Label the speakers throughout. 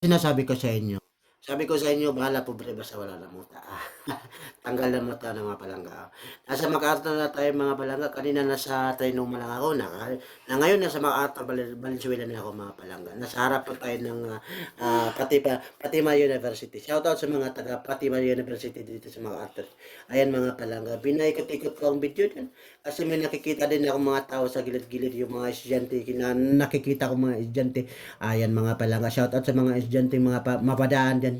Speaker 1: Sinasabi ko sa inyo, sabi ko sa inyo bahala pobre basta wala ng muta. Tanggal ng muta ng mga palangga. Nasa MacArthur na tayo mga palangga, kanina nasa Trinoma lang ako, na ngayon nasa MacArthur Valenzuela na ako mga palangga. Nasa harap po tayo ng Fatima University. Shoutout sa mga taga Fatima University dito sa MacArthur. Ayan mga palangga, pinaikot-ikot ko ang video dyan. Kasi may nakikita din ako mga tao sa gilid-gilid, yung mga estudyante, nakikita ko mga estudyante. Ayan mga palangga, shoutout sa mga estudyante, mga mapadaan dyan,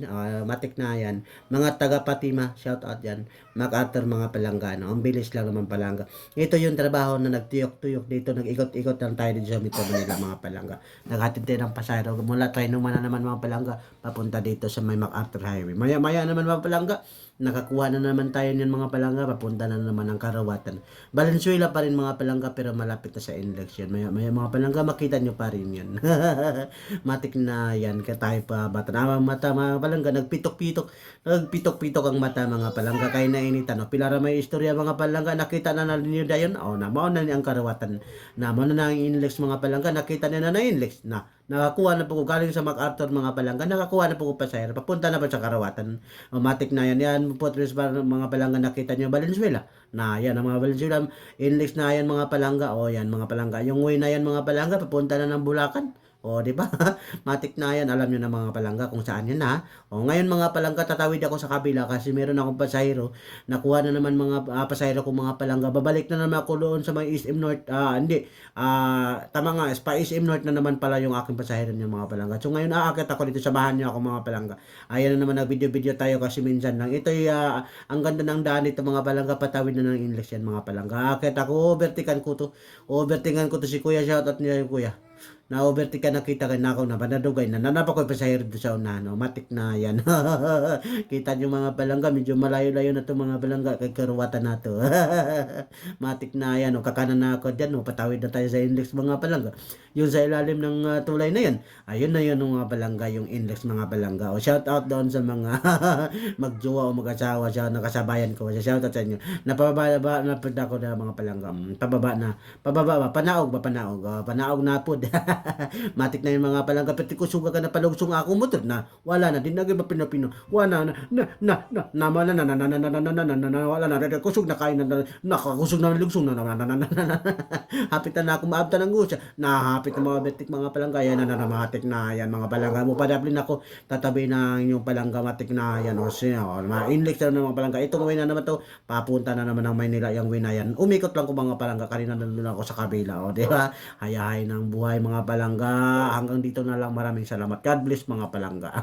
Speaker 1: matik na yan. Mga taga Fatima, shoutout dyan. MacArthur mga palangga, no? Ang bilis lang naman palangga. Ito yung trabaho na nagtuyok-tuyok dito, nag-ikot-ikot lang tayo dito sa Metro Manila mga palangga. Naghatid tayo ng pasayro, mula Trinoma na naman mga palangga, papunta dito sa may MacArthur Highway. Maya-maya naman mga palangga, nakakuha na naman tayo ng mga palangga, papunta na naman ng Karawatan. Valenzuela pa rin mga palangga, pero malapit na sa election. Maya mga palangga, makita nyo pa rin yan. Matik na yan, kaya tayo pa bata. Mata mga palangga, nagpitok-pitok ang mata mga palangga, kaya nainitan. Pilara may istorya mga palangga, nakita na ninyo dayon. Namaw na ni ang Karawatan. Namaw na ang inlex mga palangga, nakita na inlex na. Nakakuha na po ko galing sa MacArthur mga palangga, nakakuha na po ko pasahero, papunta na ba sa Karawatan. Matik na yan po mga palangga, nakita nyo Valenzuela. Na yan ang mga Valenzuela, inlex na yan mga palangga. Yan mga palangga, yung way na yan mga palangga, papunta na ng Bulacan. Di ba? Matik na yan, alam nyo na mga palangga kung saan yun na. Ngayon mga palangga, tatawid ako sa kabila kasi meron akong pasahero. Nakuha na naman mga pasahero ko mga palangga. Babalik na naman ako doon sa may East M North. Hindi. Tama nga, pa East M North na naman pala yung aking pasahero niya mga palangga. So ngayon aakit ako dito, samahan niyo ako mga palangga. Ayan na naman, nag-video-video tayo kasi minsan lang. Ito'y ang ganda ng daan dito mga palangga, patawid na ng inlex yan mga palangga. Aakit ako, overtikan ko to. Overtikan ko to si kuya, shoutout niya yung kuya. Na-overtake ka, nakita ka na ako na panadugay na nanapa ko pasahero doon sa unahan. Matik na yan. Kita nyo mga palangga, medyo malayo-layo na to mga palangga, kay Karawatan na to. Matik na yan. Kakanan na ako dyan. Patawid na tayo sa index mga palangga. Yung sa ilalim ng tulay na yan, ayun na yun mga palangga, yung index mga palangga. Shout out doon sa mga magjowa o mag-asawa sa nakasabayan ko. Shout out sa inyo. Napababa na po ako na mga palangga. Pababa ba? Panaog. Panaog na po. Matik na yung mga palangga, pati kusuga ka na palugsong ako motor na wala na din naging mapino-pino, wala na wala na kusog na kain na nakakusog na lugsong na hapit na ako maabta ng gusa, nahapit na mga betik mga palangga yan na matik na yan mga palangga mo, padaplin ako tatabi na inyong palangga, matik na yan ma-inlex na mga palangga. Itong way na naman to, papunta na naman ng Maynila yung way na yan. Umikot lang ko mga palangga, kanina nandun ako sa kabila, di ba? Hayahay ng buhay mga palangga. Hanggang dito na lang. Maraming salamat. God bless mga palangga.